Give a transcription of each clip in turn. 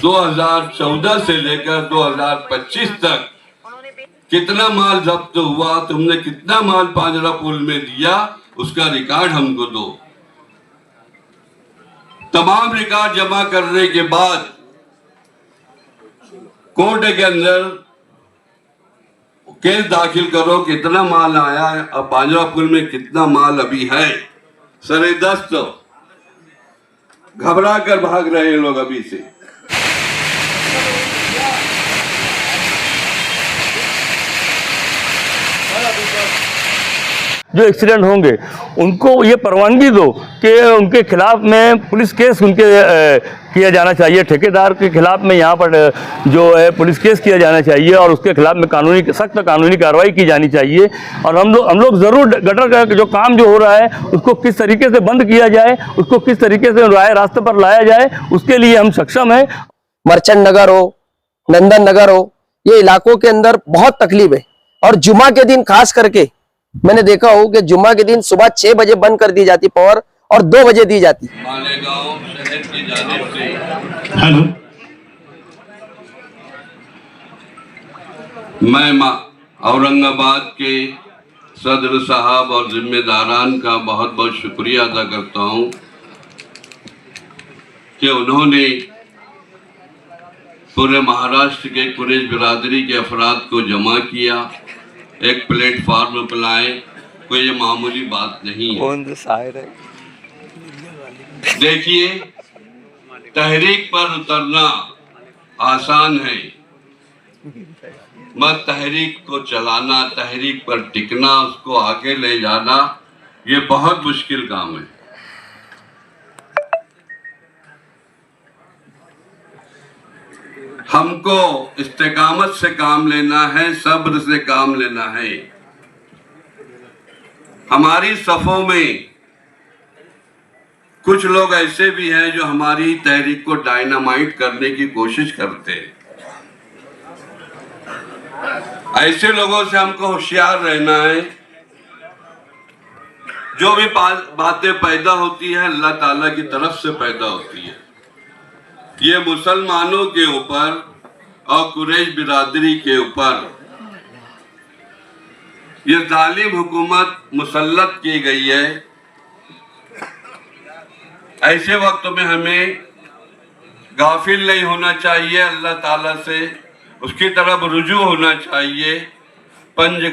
दो 2014 से लेकर 2025 तक कितना माल जब्त हुआ, तुमने कितना माल पांजरा पुल में दिया, उसका रिकॉर्ड हमको दो। तमाम रिकॉर्ड जमा करने के बाद कोर्ट के अंदर केस दाखिल करो, कितना माल आया है और पांजरा पुल में कितना माल अभी है। सरे दस्त घबरा कर भाग रहे हैं लोग अभी से। जो एक्सीडेंट होंगे उनको ये परवानगी दो कि उनके खिलाफ में पुलिस केस किया जाना चाहिए। ठेकेदार के खिलाफ में यहाँ पर जो है पुलिस केस किया जाना चाहिए और उसके खिलाफ में सख्त कानूनी कार्रवाई की जानी चाहिए। और हम लोग ज़रूर गटर का जो काम जो हो रहा है उसको किस तरीके से बंद किया जाए, उसको किस तरीके से रास्ते पर लाया जाए, उसके लिए हम सक्षम हैं। मर्चेंट नगर हो, नंदन नगर हो, ये इलाकों के अंदर बहुत तकलीफ है। और जुमा के दिन खास करके मैंने देखा हो कि जुमा के दिन सुबह 6 बजे बंद कर दी जाती पावर और 2 बजे दी जाती। मालेगांव शहर की जानिब से हेलो, मैं औरंगाबाद के सदर साहब और जिम्मेदारान का बहुत बहुत शुक्रिया अदा करता हूं कि उन्होंने पूरे महाराष्ट्र के कुरेश बिरादरी के अफराद को जमा किया, एक प्लेटफॉर्म पर लाए। कोई ये मामूली बात नहीं है। कौन सा शायर है? देखिए, तहरीक पर उतरना आसान है, मगर तहरीक को चलाना, तहरीक पर टिकना, उसको आगे ले जाना, ये बहुत मुश्किल काम है। हमको इस्तेकामत से काम लेना है, सब्र से काम लेना है। हमारी सफों में कुछ लोग ऐसे भी हैं जो हमारी तहरीक को डायनामाइट करने की कोशिश करते हैं। ऐसे लोगों से हमको होशियार रहना है। जो भी बातें पैदा होती है अल्लाह ताला की तरफ से पैदा होती है। ये मुसलमानों के ऊपर और कुरैश बिरादरी के ऊपर ये जालिम हुकूमत मुसल्लत की गई है। ऐसे वक्त में हमें गाफिल नहीं होना चाहिए, अल्लाह ताला से उसकी तरफ रुजू होना चाहिए। पंज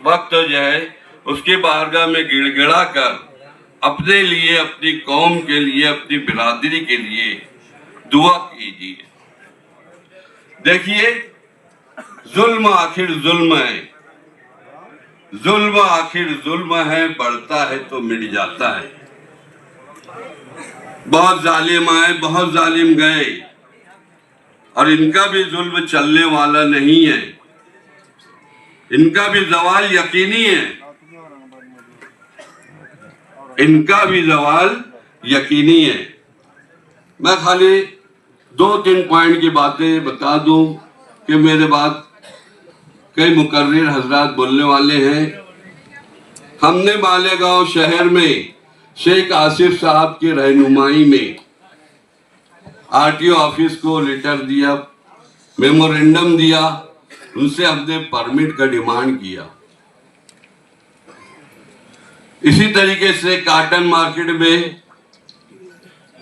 वक्त जो है उसकी बारगाह में गिड़गिड़ा कर अपने लिए, अपनी कौम के लिए, अपनी बिरादरी के लिए दुआ कीजिए। देखिए, जुल्म आखिर जुल्म है, जुल्म आखिर जुल्म है, बढ़ता है तो मिट जाता है। बहुत जालिम आए, बहुत जालिम गए और इनका भी जुल्म चलने वाला नहीं है, इनका भी जवाल यकीनी है, इनका भी जवाल यकीनी है। मैं खाली 2-3 पॉइंट की बातें बता दूं कि मेरे बाद कई मुकर्रिर हजरात बोलने वाले हैं। हमने मालेगांव शहर में शेख आसिफ साहब की रहनुमाई में आरटीओ ऑफिस को लेटर दिया, मेमोरेंडम दिया, उनसे हमने परमिट का डिमांड किया। इसी तरीके से काटन मार्केट में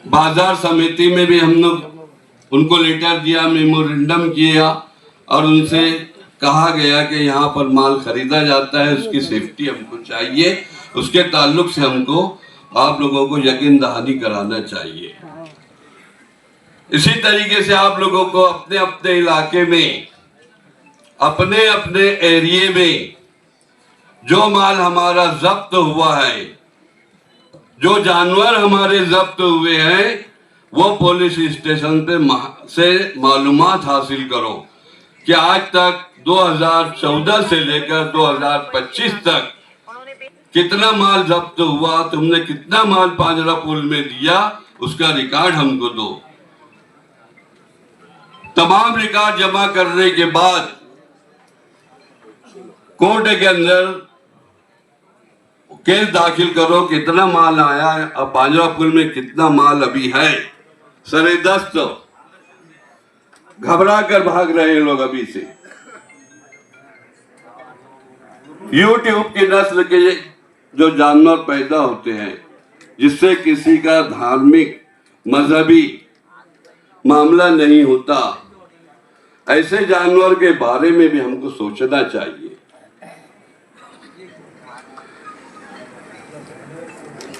बाजार समिति में भी हम लोग उनको लेटर दिया, मेमोरेंडम किया और उनसे कहा गया कि यहाँ पर माल खरीदा जाता है, उसकी सेफ्टी हमको चाहिए, उसके ताल्लुक से हमको आप लोगों को यकीन दहानी कराना चाहिए। इसी तरीके से आप लोगों को अपने अपने इलाके में, अपने अपने एरिए में जो माल हमारा जब्त हुआ है, जो जानवर हमारे जब्त हुए हैं, वो पुलिस स्टेशन पे से मालूमात हासिल करो कि आज तक 2014 से लेकर 2025 तक कितना माल जब्त हुआ, तुमने कितना माल पांजरा पुल में दिया, उसका रिकॉर्ड हमको दो। तमाम रिकॉर्ड जमा करने के बाद कोर्ट के अंदर केस दाखिल करो, कितना माल आया है, अब पांजरा पुल में कितना माल अभी है। सरे दस्त घबरा कर भाग रहे लोग अभी से। यूट्यूब की नस्ल के जो जानवर पैदा होते हैं, जिससे किसी का धार्मिक मजहबी मामला नहीं होता, ऐसे जानवर के बारे में भी हमको सोचना चाहिए।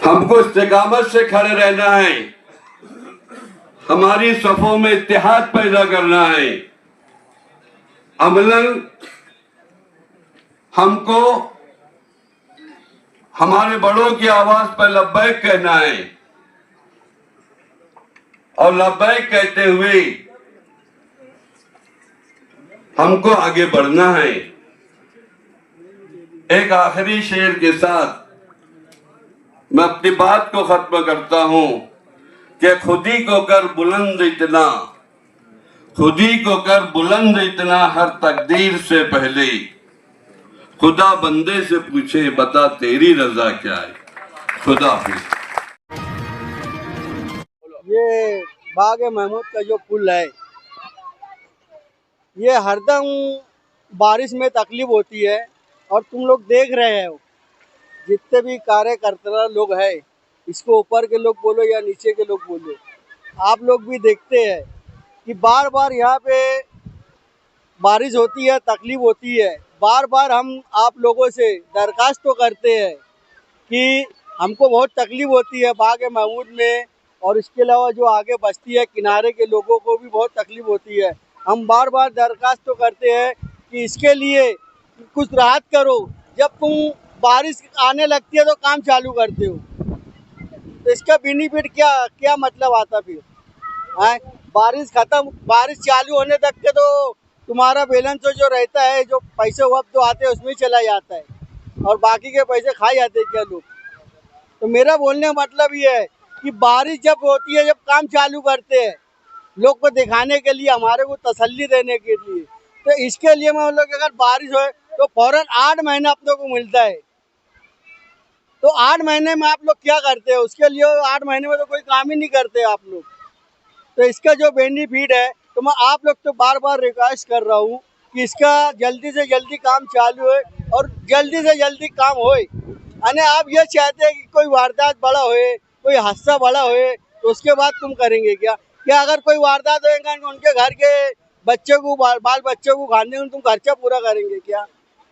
हमको इस्तेकामत से खड़े रहना है, हमारी सफों में इत्तेहाद पैदा करना है। अमलन हमको हमारे बड़ों की आवाज पर लब्बैक कहना है और लब्बैक कहते हुए हमको आगे बढ़ना है। एक आखिरी शेर के साथ मैं अपनी बात को खत्म करता हूं कि खुदी को कर बुलंद इतना, खुदी को कर बुलंद इतना, हर तकदीर से पहले खुदा बंदे से पूछे बता तेरी रजा क्या है। खुदा हाफिज। ये बाग महमूद का जो पुल है, ये हरदम बारिश में तकलीफ होती है और तुम लोग देख रहे हो, जितने भी कार्यकर्ता लोग हैं, इसको ऊपर के लोग बोलो या नीचे के लोग बोलो, आप लोग भी देखते हैं कि बार बार यहाँ पे बारिश होती है, तकलीफ होती है। बार बार हम आप लोगों से दरखास्त तो करते हैं कि हमको बहुत तकलीफ होती है बाग महमूद में, और इसके अलावा जो आगे बस्ती है किनारे के लोगों को भी बहुत तकलीफ होती है। हम बार बार दरखास्त तो करते हैं कि इसके लिए कुछ राहत करो। जब तुम बारिश आने लगती है तो काम चालू करते हो, तो इसका बेनिफिट क्या मतलब आता फिर है? बारिश खत्म, बारिश चालू होने तक के तो तुम्हारा बैलेंस जो रहता है, जो पैसे वक्त तो आते हैं उसमें चला जाता है और बाकी के पैसे खा जाते हैं क्या लोग। तो मेरा बोलने का मतलब ये है कि बारिश जब होती है, जब काम चालू करते हैं लोग को दिखाने के लिए, हमारे को तसल्ली देने के लिए, तो इसके लिए मैं लोग अगर बारिश हो तो फौरन 8 महीना अपने को मिलता है। तो 8 महीने में आप लोग क्या करते हो? उसके लिए 8 महीने में तो कोई काम ही नहीं करते आप लोग। तो इसका जो बेनिफिट है, तो मैं आप लोग तो बार बार रिक्वेस्ट कर रहा हूँ कि इसका जल्दी से जल्दी काम चालू है और जल्दी से जल्दी काम होए। यानी आप ये चाहते हैं कि कोई वारदात बड़ा होए, कोई हादसा बड़ा होए, तो उसके बाद तुम करेंगे क्या? क्या अगर कोई वारदात होएगा तो उनके घर के बच्चे को, बाल बच्चों को खाने में तुम खर्चा पूरा करेंगे क्या?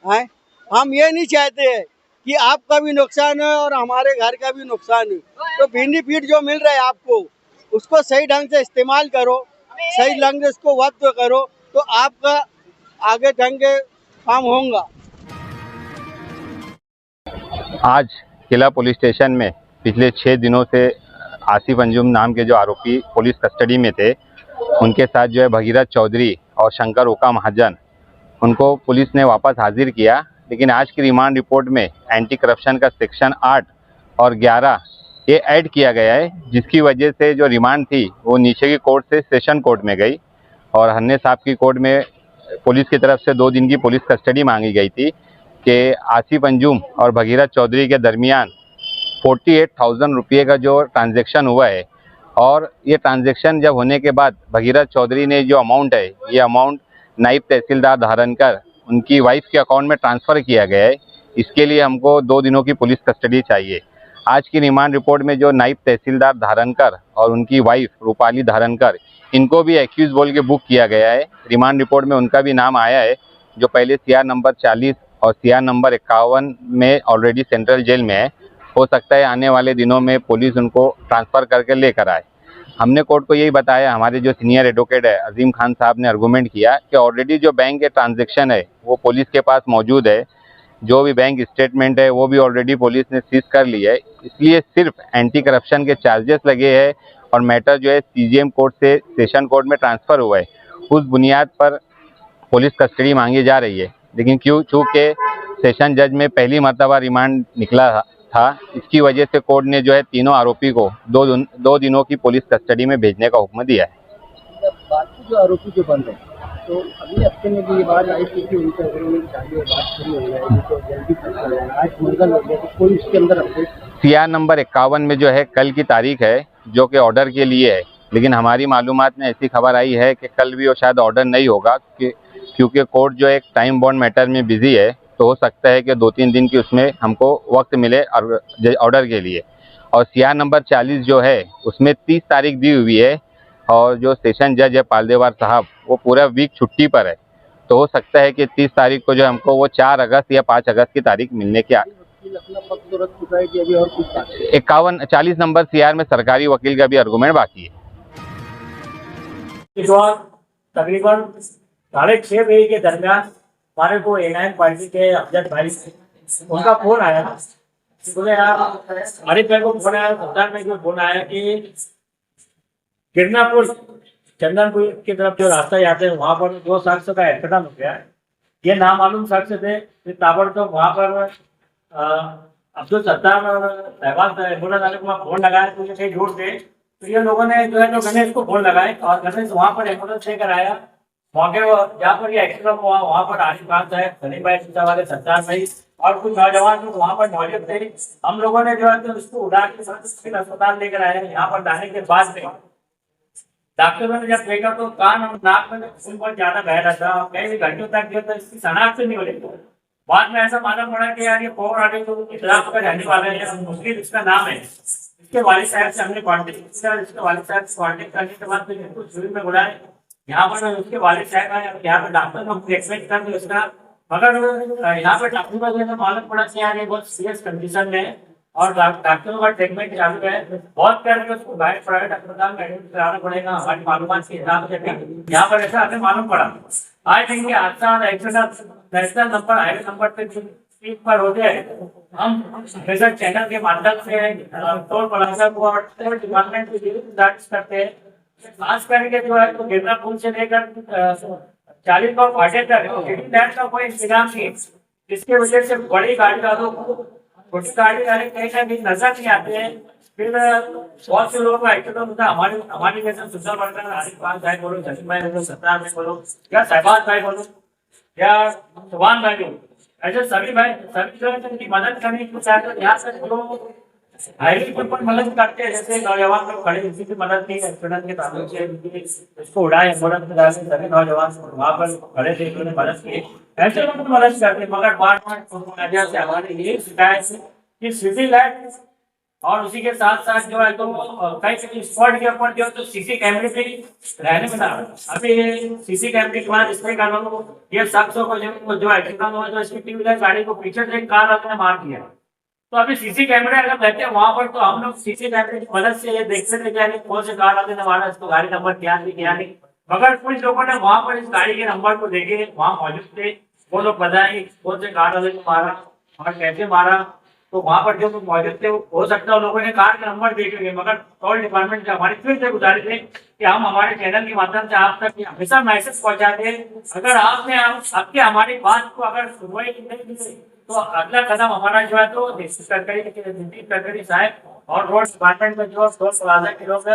हैं? हम ये नहीं चाहते हैं कि आपका भी नुकसान है और हमारे घर का भी नुकसान है। तो बेनिफिट जो मिल रहा है आपको, उसको सही ढंग से इस्तेमाल करो, सही ढंग से उसको वक्त करो, तो आपका आगे ढंग के काम होगा। आज किला पुलिस स्टेशन में पिछले 6 दिनों से आसिफ अंजुम नाम के जो आरोपी पुलिस कस्टडी में थे, उनके साथ जो है भगीरथ चौधरी और शंकर ओका महाजन, उनको पुलिस ने वापस हाजिर किया। लेकिन आज की रिमांड रिपोर्ट में एंटी करप्शन का सेक्शन 8 और 11 ये ऐड किया गया है, जिसकी वजह से जो रिमांड थी वो नीचे की कोर्ट से सेशन कोर्ट में गई और हन्ने साहब की कोर्ट में पुलिस की तरफ से 2 दिन की पुलिस कस्टडी मांगी गई थी कि आसिफ अंजुम और भगीरथ चौधरी के दरमियान 48,000 रुपये का जो ट्रांजैक्शन हुआ है, और ये ट्रांजैक्शन जब होने के बाद भगीरथ चौधरी ने जो अमाउंट है, ये अमाउंट नायब तहसीलदार धारणकर उनकी वाइफ के अकाउंट में ट्रांसफ़र किया गया है। इसके लिए हमको 2 दिनों की पुलिस कस्टडी चाहिए। आज की रिमांड रिपोर्ट में जो नायब तहसीलदार धारणकर और उनकी वाइफ रूपाली धारणकर, इनको भी एक्यूज बोल के बुक किया गया है। रिमांड रिपोर्ट में उनका भी नाम आया है, जो पहले CR नंबर 40 और CR नंबर 51 में ऑलरेडी सेंट्रल जेल में है। हो सकता है आने वाले दिनों में पुलिस उनको ट्रांसफ़र करके लेकर आए। हमने कोर्ट को यही बताया, हमारे जो सीनियर एडवोकेट है अजीम खान साहब ने आर्गूमेंट किया कि ऑलरेडी जो बैंक के ट्रांजैक्शन है वो पुलिस के पास मौजूद है, जो भी बैंक स्टेटमेंट है वो भी ऑलरेडी पुलिस ने सीज कर ली है। इसलिए सिर्फ एंटी करप्शन के चार्जेस लगे हैं और मैटर जो है CGM कोर्ट से सेशन कोर्ट में ट्रांसफ़र हुआ है, उस बुनियाद पर पुलिस कस्टडी मांगी जा रही है। लेकिन चूँकि सेशन जज में पहली मर्तबा रिमांड निकला था। इसकी वजह से कोर्ट ने जो है तीनों आरोपी को दो दिनों की पुलिस कस्टडी में भेजने का हुक्म दिया है। बाकी जो आरोपी जो बंद है, तो अगले हफ्ते में भी ये बात आई थी कि उनका एग्रीमेंट चाहिए, बात शुरू हो जाएगी तो जल्दी फैसला लेना। आज मंगल हो गया तो कोई इसके अंदर अपडेट? सीआर नंबर 51 में जो है कल की तारीख है जो कि ऑर्डर के लिए है, लेकिन हमारी मालूमात में ऐसी खबर आई है कि कल भी वो शायद ऑर्डर नहीं होगा क्योंकि कोर्ट जो एक टाइम बॉन्ड मैटर में बिजी है, तो हो सकता है कि 2-3 दिन की उसमें हमको वक्त मिले ऑर्डर के लिए। और सीआर नंबर 40 जो है उसमें 30 तारीख दी हुई है और जो सेशन जज है पालदेवार साहब वो पूरा वीक छुट्टी पर है, तो हो सकता है कि 30 तारीख को जो हमको वो 4 अगस्त या 5 अगस्त की तारीख मिलने की। अपना पक्ष तो रख चुका है कि अभी और कुछ बाकी है? 40 नंबर सीआर में सरकारी वकील का भी आर्गूमेंट बाकी है। इस बार तकरीबन 6:30 बजे के दरमियान हमारे को A9 पार्टी के अफजल भाई उनका फोन आया था। बोले यार हमारे पे को फोन आया, सरदार में फोन आया कि किरनापुर चंदनपुर की तरफ जो रास्ता जाते हैं वहाँ पर 2 शख्स का एक्सीडेंट हो गया है। ये नामालूम शख्स थे, ताबड़तोब वहाँ पर अब्दुल सत्तार और सहबाज एम्बुलेंस वाले को फोन लगाया तो ये जोड़ थे। तो ये लोगों ने जो है तो गणेश को फोन लगाए और गणेश वहाँ पर एम्बुलेंस लेकर आया। मौके जहाँ पर ये एक्सीडेंट हुआ वहाँ पर आरिफ खान साहब, सलीम भाई, सीता वाले सत्तार भाई और कुछ नौजवान लोग वहाँ पर मौजूद थे। हम लोगों ने जो है तो उसको उड़ा के अस्पताल लेकर आए। यहाँ पर लाने के बाद में डॉक्टरों ने जब देखा तो कान और नाक में खून बहुत ज्यादा बह रहा था। कई घंटों तक जो था इसकी शनाख्त नहीं हो रही। बाद में ऐसा मालूम पड़ा कि यार ये पोर आगे तो इस्लाम का रहने वाला है, मुस्लिम इसका नाम है। इसके वालिद साहब से हमने कॉन्टेक्ट किया, इसके वालिद साहब से कॉन्टेक्ट करने के बाद फिर शुरू में बुलाए। यहाँ पर उसके वालिद साहब आए, यहाँ पर डॉक्टर को ट्रीटमेंट कर दिया उसका, मगर यहाँ पर डॉक्टर का जो मालूम पड़ा कि यार ये बहुत सीरियस कंडीशन में है और डॉक्टरों का ट्रीटमेंट चालू है। बहुत करके उसको बाहर प्राइवेट अस्पताल में एडमिट कराना पड़ेगा हमारी मालूमात के हिसाब से। यहाँ पर ऐसा हमें मालूम पड़ा। आज दिन के हादसा accident national number highway number पर होते हैं। हम स्पेशल चैनल के माध्यम से टोल प्लाजा को और डिपार्टमेंट की गुजारिश करते हैं, खास करके जो है तो गिरना पुल से लेकर 40 का फाटे तक का कोई इंतजाम नहीं, जिसकी वजह से बड़ी गाड़ी वालों को छोटी गाड़ी वाले कहीं ना कहीं नजर नहीं आते हैं। फिर बहुत से लोगों का एक्सीडेंट होता है। हमारी जैसे सुंदर वर्कर आरिफ खान भाई बोलो, जसीम भाई बोलो, सत्तार भाई बोलो या सहबाज भाई बोलो या सुभान भाई बोलो, ऐसे सभी भाई सभी जो है उनकी मदद करने की चाहते यहाँ से जो हाईवे के ऊपर मदद करते हैं। जैसे नौजवान लोग खड़े उसी की मदद की एक्सीडेंट के ताल्लुक से इसको उड़ाए एम्बुलेंस में डाले, सभी नौजवान वहाँ पर खड़े थे, उन्होंने मदद की। ऐसे लोग तो मदद करते हैं, मगर बार से हमारी ये शिकायत है कि सिटी लाइट और उसी के साथ साथ जो है तो कई स्पॉट के ऊपर जो तो सीसी कैमरे पे रहने बना। अभी सीसी कैमरे के बाद इसमें कानून ये शख्सों को जो एक्सीडेंट हुआ जो इसकी टू व्हीलर गाड़ी को पीछे से कार अपने मार दिया। तो अभी सीसी कैमरे अगर रहते हैं वहां पर तो हम लोग सीसी कैमरे की मदद से ये देखते थे कि कौन से कार आते मारा, इसको गाड़ी नंबर क्या नहीं। मगर कुछ लोगों ने वहां पर इस गाड़ी के नंबर को देखे, वहां मौजूद थे, वो लोग बताए कौन से कार वाले को मारा और कैसे मारा। तो वहां पर जो मौजूद थे हो सकता है लोगों ने कार का नंबर देखे, मगर टोल डिपार्टमेंट से हमारी फिर से गुजारिश है कि हम हमारे चैनल के माध्यम से आप तक हमेशा मैसेज पहुंचाते हैं। अगर आपने आपके हमारी बात को अगर सुनवाई नहीं की तो अगला कदम हमारा जो है तो सरकारी साहब और रोड डिपार्टमेंट में जो टोल प्लाजा के लोग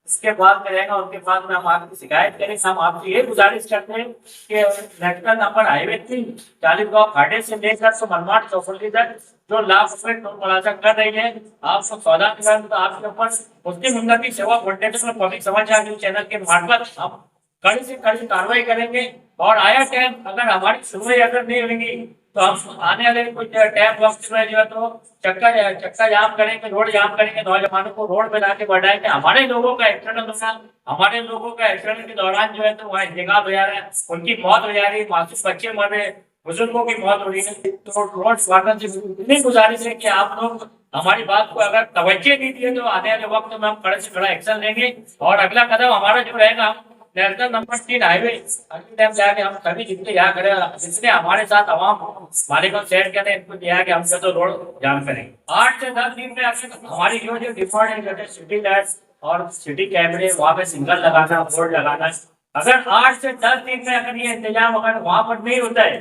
इसके बाद में रहेगा, उनके बाद में हम आपकी शिकायत करेंगे। हम आपसे ये गुजारिश करते हैं कि नेशनल नंबर हाईवे 3 चालीसगांव घाटे से लेकर तो मनमाड़ चौपल्ली तक जो लाख रुपए टोल प्लाजा कर रही है, आपको सौदा निकाल तो आपके ऊपर मुस्लिम उन्नति सेवा फाउंडेशन पब्लिक समाचार न्यूज चैनल के मार्फत हम कड़ी से कड़ी कार्रवाई करेंगे। और आया टाइम अगर हमारी सुनवाई अगर नहीं होगी तो हम आने वाले कुछ टाइम वक्त में जो है तो चक्का जाम करेंगे, रोड जाम करेंगे, नौजवानों को रोड पे लाके बढ़ाएंगे। हमारे लोगों का एक्सीडेंट होगा, हमारे लोगों का एक्सीडेंट के दौरान जो है तो वहाँ इंतकाल हो जा रहा है, उनकी मौत हो जा रही है, मासूम बच्चे मर रहे, बुजुर्गों की मौत हो रही है। तो रोड डिपार्टमेंट से इतनी गुजारिश है कि आप लोग हमारी बात को अगर तवज्जो नहीं दिए तो आने वाले वक्त में हम कड़े से कड़ा एक्शन लेंगे। और अगला कदम हमारा जो रहेगा, हम नेशनल नंबर 3 हाईवे टाइम जाके हम सभी जितने यहाँ करें, जितने हमारे साथ आवाम मालिकों शेयर करें, इनको दिया कि हम तो रोड जाम करेंगे। 8 से 10 दिन में हमारी जो डिफॉल्ट है जैसे सिटी लाइट और सिटी कैमरे वहाँ पे सिंगल लगाना, बोर्ड लगाना, अगर 8 से 10 दिन में अगर ये इंतजाम अगर वहाँ पर नहीं होता है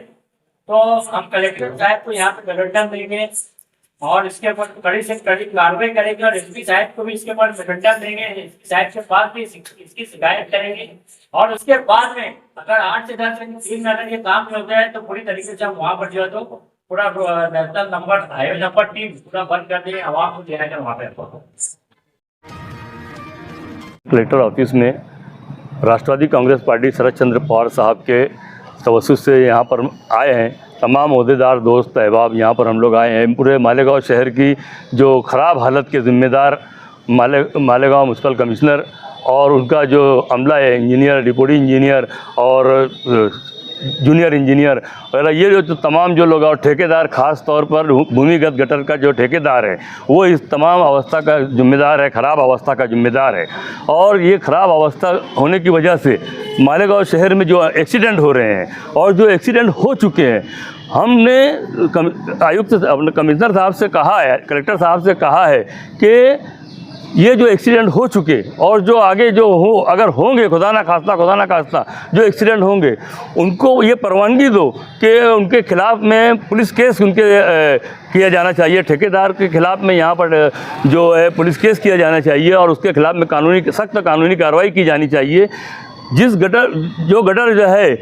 तो हम कलेक्टर साहब को यहाँ पे मेमोरेंडम देंगे और इसके ऊपर कड़ी से कड़ी कार्रवाई करेंगे और एसपी साहब को भी इसके ऊपर मेमोरेंडम देंगे, एसपी साहब के पास भी इसकी शिकायत करेंगे और उसके बाद में अगर 8 से 10 दिन में अगर ये काम नहीं होता है तो पूरी तरीके से हम वहाँ पर जो है तो पूरा national number highway number team पूरा बंद कर देंगे, आवाम को देना है वहाँ पे। कलेक्टर ऑफिस में राष्ट्रवादी कांग्रेस पार्टी शरद चंद्र पवार साहब के तवज्जुह से यहाँ पर आए हैं। तमाम अहदेदार दोस्त अहबाब यहाँ पर हम लोग आए हैं। पूरे मालेगांव शहर की जो ख़राब हालत के ज़िम्मेदार मालेगांव म्यूनसिपल कमिश्नर और उनका जो अमला है, इंजीनियर, डिप्टी इंजीनियर और जूनियर इंजीनियर वगैरह, ये जो तमाम जो लोग और ठेकेदार, ख़ास तौर पर भूमिगत गटर का जो ठेकेदार है वो इस तमाम अवस्था का जिम्मेदार है, ख़राब अवस्था का जिम्मेदार है। और ये ख़राब अवस्था होने की वजह से मालेगांव शहर में जो एक्सीडेंट हो रहे हैं और जो एक्सीडेंट हो चुके हैं, हमने आयुक्त अपने कमिश्नर साहब से कहा है, कलेक्टर साहब से कहा है कि ये जो एक्सीडेंट हो चुके और जो आगे जो हो अगर होंगे, खुदा ना खास्ता जो एक्सीडेंट होंगे, उनको ये परवानगी दो कि उनके खिलाफ़ में पुलिस केस किया जाना चाहिए। ठेकेदार के खिलाफ़ में यहाँ पर जो है पुलिस केस किया जाना चाहिए और उसके खिलाफ़ में सख्त कानूनी कार्रवाई की जानी चाहिए। जिस गटर जो है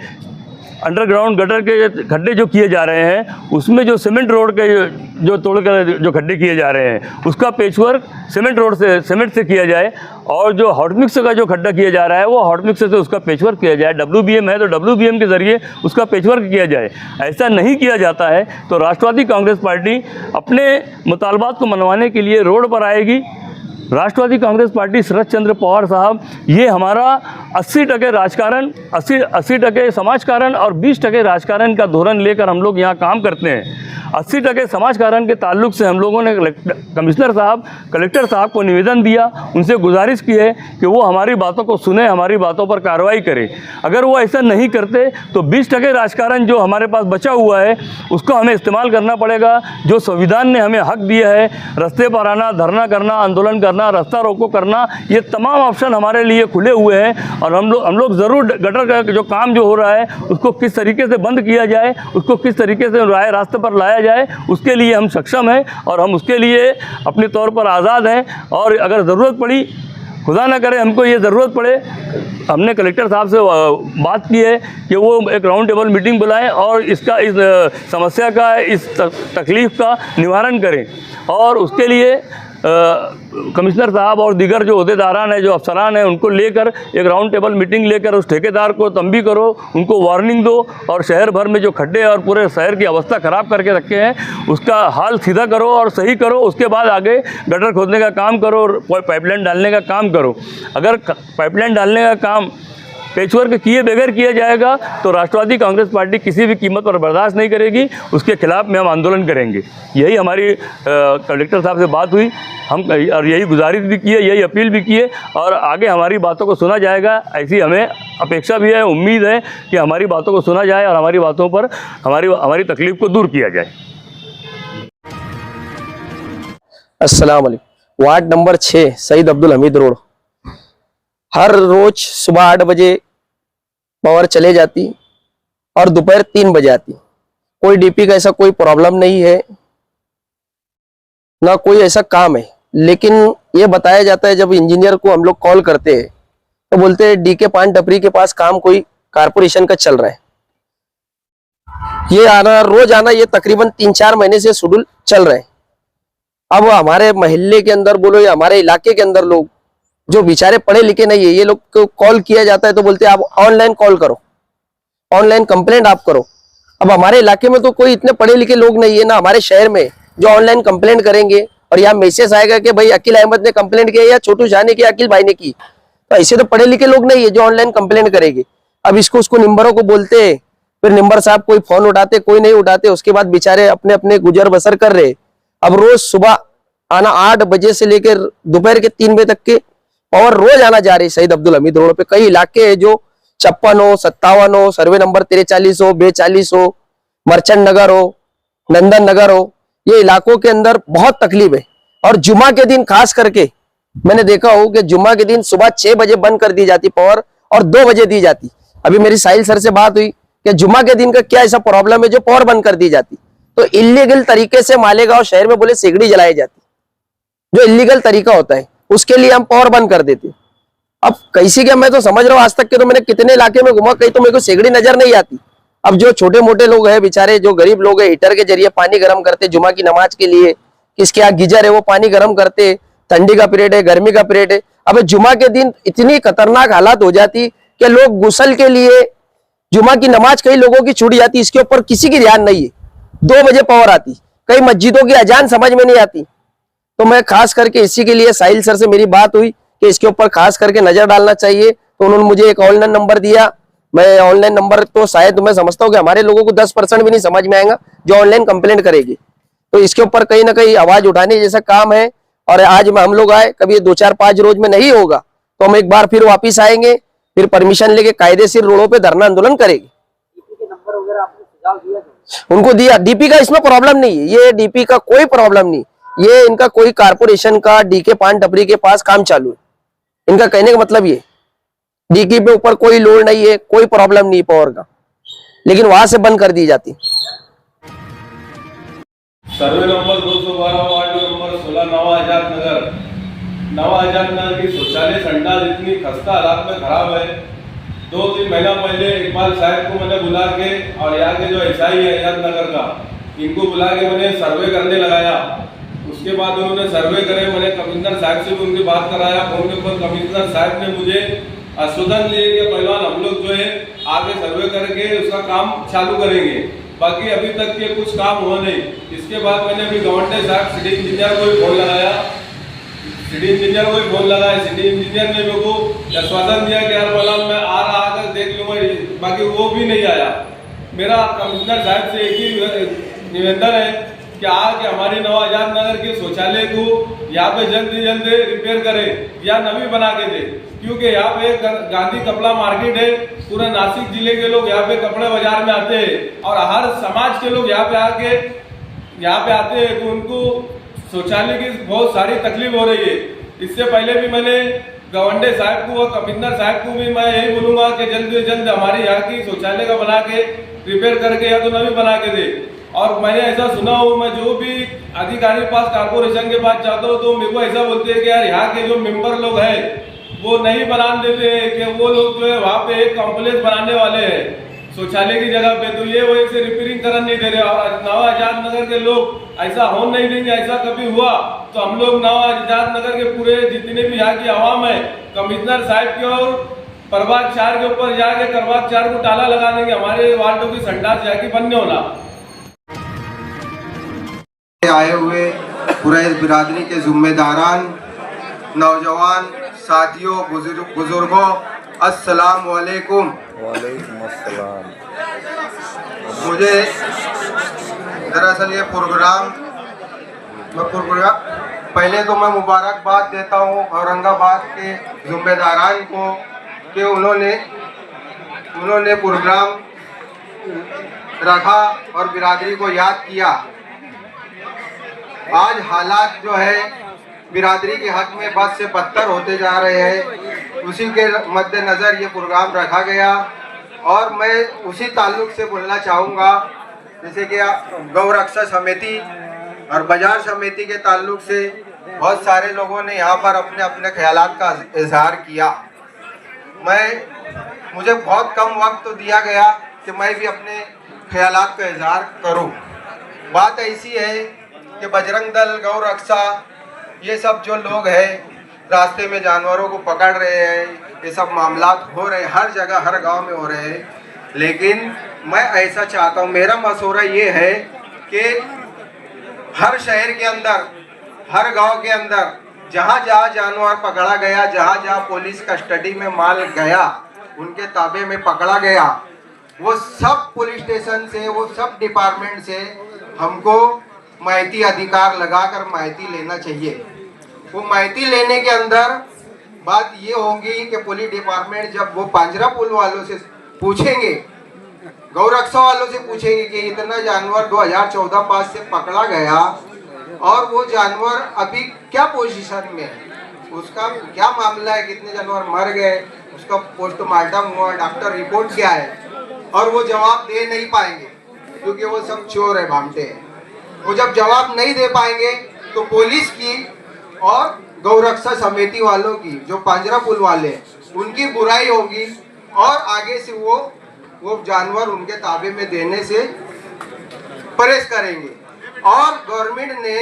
अंडरग्राउंड गटर के खड्डे जो किए जा रहे हैं, उसमें जो सीमेंट रोड के जो तोड़कर जो खड्डे किए जा रहे हैं, उसका पेचवर्क सीमेंट से किया जाए और जो हॉट मिक्स का जो खड्डा किया जा रहा है वो हॉट मिक्स से उसका पेचवर्क किया जाए। WBM है तो WBM के ज़रिए उसका पेचवर्क किया जाए। ऐसा नहीं किया जाता है तो राष्ट्रवादी कांग्रेस पार्टी अपने मुतालबात को मनवाने के लिए रोड पर आएगी। राष्ट्रवादी कांग्रेस पार्टी शरद चंद्र पवार साहब, ये हमारा 80% राजकारण, 80% समाजकारण और 20% राजकारण का धोरण लेकर हम लोग यहाँ काम करते हैं। 80% समाजकारण के ताल्लुक से हम लोगों ने कमिश्नर साहब, कलेक्टर साहब को निवेदन दिया, उनसे गुजारिश की है कि वो हमारी बातों को सुने, हमारी बातों पर कार्रवाई करें। अगर वो ऐसा नहीं करते तो 20% राजकारण जो हमारे पास बचा हुआ है उसको हमें इस्तेमाल करना पड़ेगा। जो संविधान ने हमें हक दिया है, रास्ते पर आना, धरना करना, आंदोलन करना, रास्ता रोको करना, ये तमाम ऑप्शन हमारे लिए खुले हुए हैं और हम लोग ज़रूर गटर का जो काम जो हो रहा है उसको किस तरीके से बंद किया जाए, उसको किस तरीके से रास्ते पर लाया जाए, उसके लिए हम सक्षम हैं और हम उसके लिए अपने तौर पर आज़ाद हैं। और अगर ज़रूरत पड़ी, खुदा ना करे हमको ये ज़रूरत पड़े, हमने कलेक्टर साहब से बात की है कि वो एक राउंड टेबल मीटिंग बुलाएं और इस समस्या का, इस तकलीफ़ का निवारण करें। और उसके लिए कमिश्नर साहब और दीगर जो अहदेदारान हैं, जो अफसरान हैं, उनको लेकर एक राउंड टेबल मीटिंग लेकर उस ठेकेदार को तंबी करो, उनको वार्निंग दो और शहर भर में जो खड्डे और पूरे शहर की अवस्था ख़राब करके रखे हैं उसका हाल सीधा करो और सही करो। उसके बाद आगे गटर खोदने का काम करो, पाइपलाइन डालने का काम करो। अगर पाइपलाइन डालने का काम पेचवर्क किए बगैर किया जाएगा तो राष्ट्रवादी कांग्रेस पार्टी किसी भी कीमत पर बर्दाश्त नहीं करेगी, उसके खिलाफ में हम आंदोलन करेंगे। यही हमारी कलेक्टर साहब से बात हुई, हम और यही गुजारिश भी की है, यही अपील भी की है और आगे हमारी बातों को सुना जाएगा। ऐसी हमें अपेक्षा भी है, उम्मीद है कि हमारी बातों को सुना जाए और हमारी बातों पर हमारी तकलीफ को दूर किया जाए। अस्सलाम वालेकुम। Ward number 6 Syed Abdul Hamid road, हर रोज सुबह 8 बजे पावर चले जाती और दोपहर 3 बजे आती। कोई डीपी का ऐसा कोई प्रॉब्लम नहीं है, ना कोई ऐसा काम है। लेकिन ये बताया जाता है जब इंजीनियर को हम लोग कॉल करते हैं तो बोलते हैं DK पान टपरी के पास काम कोई कारपोरेशन का चल रहा है। ये आना, रोज आना, ये तकरीबन 3-4 महीने से शेड्यूल चल रहा है। अब हमारे मोहल्ले के अंदर बोलो या हमारे इलाके के अंदर लोग जो बेचारे पढ़े लिखे नहीं है, ये लोग को कॉल किया जाता है तो बोलते हैं आप ऑनलाइन कॉल करो, ऑनलाइन कंप्लेंट आप करो। अब हमारे इलाके में तो कोई इतने पढ़े लिखे लोग नहीं है ना हमारे शहर में जो ऑनलाइन कंप्लेंट करेंगे और यहाँ मैसेज आएगा कि भाई अकील अहमद ने कंप्लेंट किया या छोटू शाह ने किया, अकील भाई ने की। तो ऐसे तो पढ़े लिखे लोग नहीं है जो ऑनलाइन कंप्लेंट करेंगे। अब इसको उसको नंबरों को बोलते हैं, फिर नंबर साहब कोई फोन उठाते, कोई नहीं उठाते, उसके बाद बेचारे अपने अपने गुजर बसर कर रहे। अब रोज सुबह आना 8 बजे से लेकर दोपहर के 3 बजे तक के पावर रोज आना जा रही सईद अब्दुल हमीद रोड पे। कई इलाके है जो 56 हो, 57 हो, सर्वे नंबर 43 हो, 42 हो, मर्चेंट नगर हो, नंदन नगर हो, ये इलाकों के अंदर बहुत तकलीफ है। और जुमा के दिन खास करके मैंने देखा हो कि जुमा के दिन सुबह 6 बजे बंद कर दी जाती पावर और 2 बजे दी जाती। अभी मेरी साहिल सर से बात हुई कि जुमा के दिन का क्या ऐसा प्रॉब्लम है जो पावर बंद कर दी जाती। तो इलीगल तरीके से मालेगांव शहर में बोले सिगड़ी जलाई जाती, जो इलीगल तरीका होता है उसके लिए हम पावर बंद कर देते। अब कैसी क्या, मैं तो समझ रहा हूँ, आज तक के तो मैंने कितने इलाके में घुमा, कहीं तो मेरे को सिगड़ी नजर नहीं आती। अब जो छोटे मोटे लोग हैं बेचारे, जो गरीब लोग हैं, हीटर के जरिए पानी गर्म करते जुमा की नमाज के लिए, किसके यहाँ गीजर है वो पानी गर्म करते, ठंडी का पीरियड है, गर्मी का पीरियड है। अब जुमा के दिन इतनी खतरनाक हालात हो जाती कि लोग गुसल के लिए जुमा की नमाज कई लोगों की छूट जाती, इसके ऊपर किसी की ध्यान नहीं है। 2 बजे पावर आती, कई मस्जिदों की अजान समझ में नहीं आती। तो मैं खास करके इसी के लिए साहिल सर से मेरी बात हुई कि इसके ऊपर खास करके नजर डालना चाहिए। तो उन्होंने मुझे एक ऑनलाइन नंबर दिया। मैं ऑनलाइन नंबर तो शायद मैं समझता हूँ कि हमारे लोगों को 10% भी नहीं समझ में आएगा जो ऑनलाइन कंप्लेंट करेगी। तो इसके ऊपर कहीं ना कहीं आवाज उठाने जैसा काम है। और आज हम लोग आए, कभी 2, 4, 5 रोज में नहीं होगा तो हम एक बार फिर वापिस आएंगे, फिर परमिशन लेके कायदेशीर रोडों पे धरना आंदोलन करेंगे। उनको दिया, डीपी का इसमें प्रॉब्लम नहीं है, ये डीपी का कोई प्रॉब्लम नहीं, ये इनका कोई कारपोरेशन का डीके पान टपरी के पास काम चालू है। इनका कहने का मतलब ये डीके पे ऊपर कोई लोड नहीं है, कोई प्रॉब्लम नहीं पावर का, लेकिन वहां से बंद कर दी जाती। सर्वे नंबर 212 वार्ड नंबर 16 नवाआजाद नगर की शौचालय संडास इतनी खस्ता हालात में खराब है। 2-3 महीना पहले इकबाल साहब को मैंने बुला के और यहाँ के जो एसआई है आजाद नगर का, इनको बुला के मैंने सर्वे करने लगाया। उसके बाद उन्होंने सर्वे करे, मैंने कमिश्नर साहब से भी उनकी बात कराया फोन के ऊपर। कमिश्नर साहब ने मुझे आश्वासन दिए कि पहलवान हम लोग जो है आगे सर्वे करके उसका काम चालू करेंगे। बाकी अभी तक के कुछ काम हुआ नहीं। इसके बाद मैंने अभी गवर्नमेंट साहब सिटी इंजीनियर को भी फोन लगाया, सिटी इंजीनियर ने मेरे को आश्वासन दिया कि यार पहलवान मैं आ रहा आकर देख लूँगा, बाकी वो भी नहीं आया। मेरा कमिश्नर साहब से एक ही निवेदन है कि आके हमारी नवाआजाद नगर के शौचालय को यहाँ पे जल्द से जल्द रिपेयर करें या नवी बना के दे, क्योंकि यहाँ पे गांधी कपड़ा मार्केट है, पूरे नासिक जिले के लोग यहाँ पे कपड़े बाजार में आते हैं और हर समाज के लोग यहाँ पे आते हैं, तो उनको शौचालय की बहुत सारी तकलीफ हो रही है। इससे पहले भी मैंने गवर्नर साहब को और कमिश्नर साहब को भी मैं यही बोलूंगा कि जल्द से जल्द हमारे यहाँ की शौचालय का बना के रिपेयर करके या तो नवी बना के दे। और मैंने ऐसा सुना हो, मैं जो भी अधिकारी पास कारपोरेशन के पास जाता हूँ तो मेरे को ऐसा बोलते हैं कि यार यहाँ के जो मेंबर लोग हैं वो नहीं बनाने देते हैं, कि वो लोग जो है वहाँ पे एक कॉम्प्लेक्स बनाने वाले हैं शौचालय की जगह पे, तो ये वही से रिपेयरिंग करने नहीं दे रहे। और नवाआजाद नगर के लोग ऐसा हो नहीं देंगे। ऐसा कभी हुआ तो हम लोग नवाआजाद नगर के पूरे जितने भी यहाँ की आवाम है, कमिश्नर साहब के और प्रभाग 4 के ऊपर जाके प्रभाग 4 को ताला लगा देंगे। हमारे वार्डों की संडास यहाँ की बंद नहीं होना। आए हुए पूरे बिरादरी के जिम्मेदारान, नौजवान साथियों, बुजुर्गों, अस्सलाम वालेकुम। मुझे दरअसल ये प्रोग्राम पहले तो मैं मुबारकबाद देता हूँ औरंगाबाद के जिम्मेदारान को कि उन्होंने प्रोग्राम रखा और बिरादरी को याद किया। आज हालात जो है बिरादरी के हक में बद से बदतर होते जा रहे हैं, उसी के मद्देनज़र ये प्रोग्राम रखा गया। और मैं उसी ताल्लुक़ से बोलना चाहूँगा, जैसे कि गौरक्षा समिति और बाजार समिति के ताल्लुक़ से बहुत सारे लोगों ने यहाँ पर अपने अपने ख्यालात का इजहार किया। मुझे बहुत कम वक्त तो दिया गया कि मैं भी अपने ख्यालात का इजहार करूँ। बात ऐसी है कि बजरंग दल, गौ रक्षा, ये सब जो लोग हैं रास्ते में जानवरों को पकड़ रहे हैं, ये सब मामलात हो रहे हैं, हर जगह हर गांव में हो रहे हैं। लेकिन मैं ऐसा चाहता हूँ, मेरा मशवरा ये है कि हर शहर के अंदर, हर गांव के अंदर जहाँ जहाँ जानवर पकड़ा गया, जहाँ जहाँ पुलिस कस्टडी में माल गया, उनके ताबे में पकड़ा गया, वो सब पुलिस स्टेशन से, वो सब डिपार्टमेंट से हमको माहिती अधिकार लगाकर माहिती लेना चाहिए। वो माहिती लेने के अंदर बात ये होगी कि पुलिस डिपार्टमेंट जब वो पांजरा पुल वालों से पूछेंगे, गौरक्षा वालों से पूछेंगे कि इतना जानवर 2014-5 से पकड़ा गया और वो जानवर अभी क्या पोजीशन में है, उसका क्या मामला है, कितने जानवर मर गए, उसका पोस्टमार्टम हुआ, डॉक्टर रिपोर्ट क्या है, और वो जवाब दे नहीं पाएंगे क्योंकि वो सब चोर है, भामटे हैं। वो जब जवाब नहीं दे पाएंगे तो पुलिस की और गौरक्षा समिति वालों की, जो पांजरा पुल वाले हैं, उनकी बुराई होगी और आगे से वो जानवर उनके ताबे में देने से परहेज करेंगे। और गवर्नमेंट ने,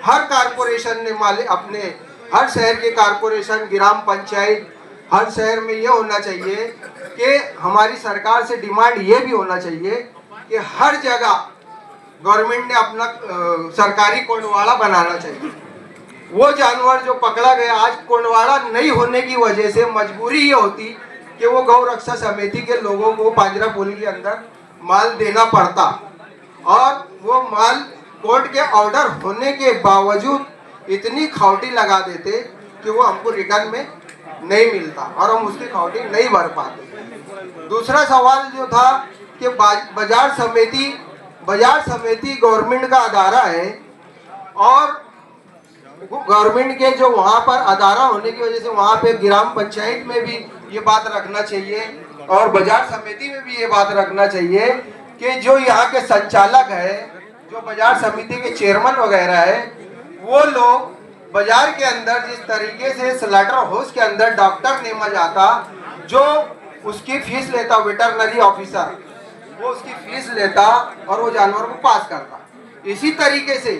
हर कारपोरेशन ने अपने हर शहर के कारपोरेशन, ग्राम पंचायत, हर शहर में ये होना चाहिए कि हमारी सरकार से डिमांड ये भी होना चाहिए कि हर जगह गवर्नमेंट ने अपना सरकारी कोंडवाड़ा बनाना चाहिए। वो जानवर जो पकड़ा गया, आज कोंडवाड़ा नहीं होने की वजह से मजबूरी ये होती कि वो गौ रक्षा समिति के लोगों को पांजरा पुल के अंदर माल देना पड़ता और वो माल कोर्ट के ऑर्डर होने के बावजूद इतनी खाउटी लगा देते कि वो हमको रिटर्न में नहीं मिलता और हम उसकी खाउटी नहीं भर पाते। दूसरा सवाल जो था कि बाजार समिति गवर्नमेंट का अदारा है और गवर्नमेंट के जो वहाँ पर अदारा होने की वजह से वहाँ पे ग्राम पंचायत में भी ये बात रखना चाहिए और बाजार समिति में भी ये बात रखना चाहिए कि जो यहाँ के संचालक है, जो बाजार समिति के चेयरमैन वगैरह है, वो लोग बाजार के अंदर जिस तरीके से स्लॉटर हाउस के अंदर डॉक्टर नेमा जाता, जो उसकी फीस लेता, वेटरनरी ऑफिसर, वो उसकी फीस लेता और वो जानवर को पास करता। इसी तरीके से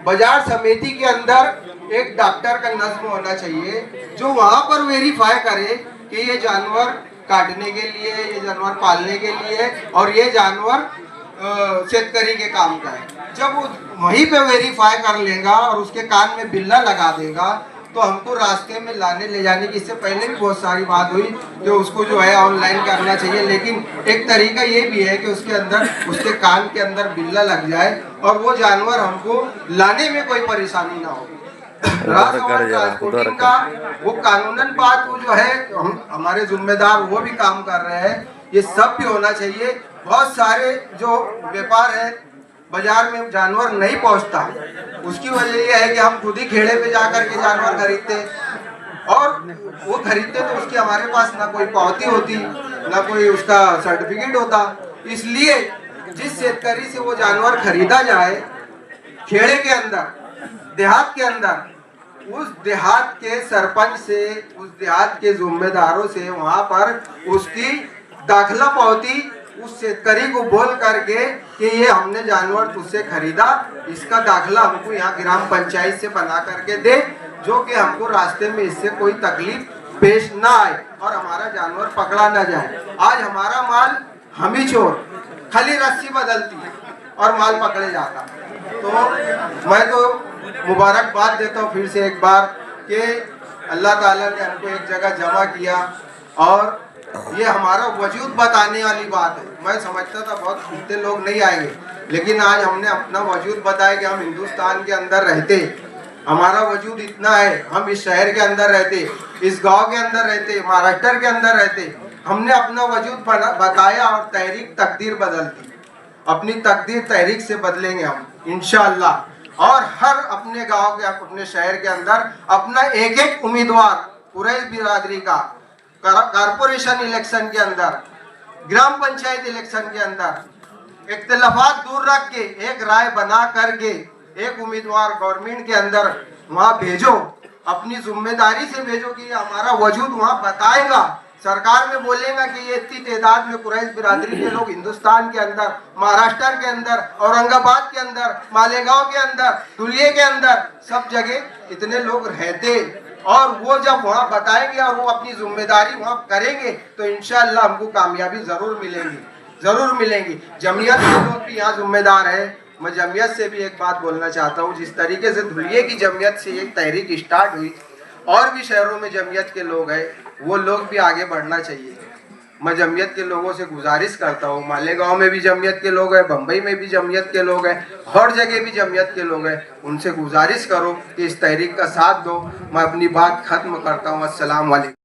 बाजार समिति के अंदर एक डॉक्टर का नस्ब होना चाहिए जो वहां पर वेरीफाई करे कि ये जानवर काटने के लिए, ये जानवर पालने के लिए और ये जानवर शेतकरी के काम का है। जब वो वहीं पे वेरीफाई कर लेगा और उसके कान में बिल्ला लगा देगा तो हमको रास्ते में लाने ले जाने की, इससे पहले भी बहुत सारी बात हुई कि उसको जो है ऑनलाइन करना चाहिए, लेकिन एक तरीका ये भी है कि उसके अंदर, उसके कान के अंदर बिल्ला लग जाए और वो जानवर हमको लाने में कोई परेशानी ना हो। ट्रांसपोर्टिंग का वो कानूनन बात, वो जो है हमारे जिम्मेदार वो भी काम कर रहे हैं, ये सब भी होना चाहिए। बहुत सारे जो व्यापार है, बाजार में जानवर नहीं पहुंचता, उसकी वजह यह है कि हम खुद ही खेड़े पे जाकर के जानवर खरीदते और वो खरीदते तो उसकी हमारे पास ना कोई पावती होती, ना कोई उसका सर्टिफिकेट होता। इसलिए जिस शेतकरी से वो जानवर खरीदा जाए खेड़े के अंदर, देहात के अंदर, उस देहात के सरपंच से, उस देहात के जिम्मेदारों से वहां पर उसकी दाखिला पावती उस शेतकरी को बोल करके कि ये हमने जानवर तुझसे खरीदा, इसका दाखला हमको यहाँ ग्राम पंचायत से बना करके दे, जो कि हमको रास्ते में इससे कोई तकलीफ पेश ना आए और हमारा जानवर पकड़ा ना जाए। आज हमारा माल हम ही चोर, खाली रस्सी बदलती है और माल पकड़े जाता। तो मैं तो मुबारकबाद देता हूँ फिर से एक बार कि अल्लाह ताला ने हमको एक जगह जमा किया और ये हमारा वजूद बताने वाली बात है। मैं समझता था बहुत घूमते लोग नहीं आएंगे, लेकिन आज हमने अपना वजूद बताया कि हम हिंदुस्तान के अंदर रहते, हमारा वजूद इतना है, हम इस शहर के अंदर रहते, इस गांव के अंदर रहते, महाराष्ट्र के अंदर रहते, हमने अपना वजूद बताया और तहरीक तकदीर बदलती। अपनी तकदीर तहरीक से बदलेंगे हम इंशाअल्लाह। और हर अपने गांव के, अपने शहर के अंदर अपना एक एक उम्मीदवार कुरैश बिरादरी का कारपोरेशन इलेक्शन के अंदर, ग्राम पंचायत इलेक्शन के अंदर इख्तिलाफात दूर रख के एक राय बना करके एक उम्मीदवार गवर्नमेंट के अंदर वहां भेजो, अपनी जिम्मेदारी से भेजो कि हमारा वजूद वहां बताएगा, सरकार में बोलेगा कि ये इतनी तादाद में कुरैश बिरादरी के लोग हिंदुस्तान के अंदर, महाराष्ट्र के अंदर, औरंगाबाद के अंदर, मालेगांव के अंदर, धुलिया के अंदर, सब जगह इतने लोग रहते और वो जब वहाँ बताएंगे और वो अपनी जिम्मेदारी वहाँ करेंगे तो इंशाअल्लाह हमको कामयाबी जरूर मिलेगी, जरूर मिलेगी। जमीयत के लोग भी यहाँ जिम्मेदार है। मैं जमीयत से भी एक बात बोलना चाहता हूँ, जिस तरीके से धुलिया की जमीयत से एक तहरीक स्टार्ट हुई, और भी शहरों में जमीयत के लोग हैं, वो लोग भी आगे बढ़ना चाहिए। मैं जमीयत के लोगों से गुजारिश करता हूँ, मालेगांव में भी जमीयत के लोग हैं, बम्बई में भी जमीयत के लोग हैं, हर जगह भी जमीयत के लोग हैं, उनसे गुजारिश करो कि इस तहरीक का साथ दो। मैं अपनी बात खत्म करता हूँ। अस्सलाम वालेकुम।